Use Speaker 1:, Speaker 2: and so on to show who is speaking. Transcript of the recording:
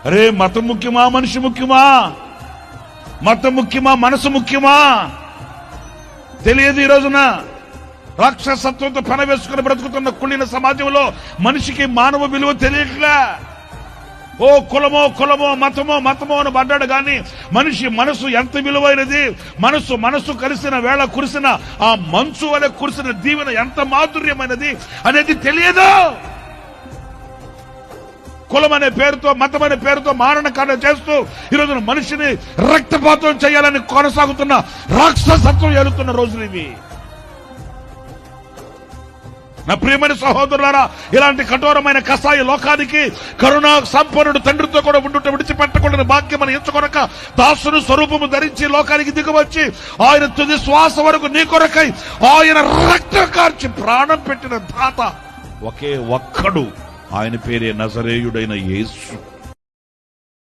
Speaker 1: అరే మతం ముఖ్యమా, మనిషి ముఖ్యమా? మతం ముఖ్యమా, మనసు ముఖ్యమా? తెలియదు. ఈ రోజున రాక్షసత్వంతో పెనవేసుకుని బ్రతుకుతున్న కుళ్ళిన సమాజంలో మనిషికి మానవ విలువ తెలియట్లే. ఓ కులమో మతమో అని పడ్డాడు గాని మనిషి మనసు ఎంత విలువైనది, మనసు కలిసిన వేళ కురిసిన ఆ మంచు వలె కురిసిన దీవెన ఎంత మాధుర్యమైనది అనేది తెలియదు. కులం అనే పేరుతో, మతం అనే పేరుతో మారణకాండ చేస్తూ ఈరోజున మనిషిని రక్తపాతం చేయాలని కొనసాగుతున్న రాక్షసత్వం ఏలుతున్న రోజులు ఇవి. నా ప్రియమైన సహోదరులారా, ఇలాంటి కఠోరమైన కసాయి లోకానికి కరుణా సంపన్నుడు తండ్రితో కూడా ఉండుట విడిచిపెట్టకూడని భాగ్యమని ఎంచుకొనక దాసుని స్వరూపము ధరించి లోకానికి దిగవచ్చి ఆయన తుది శ్వాస వరకు నీ కొరకై ఆయన రక్తం కార్చి ప్రాణం పెట్టిన దాత ఒకే ఒక్కడు, ఆయన పేరే నజరేయుడైన యేసు.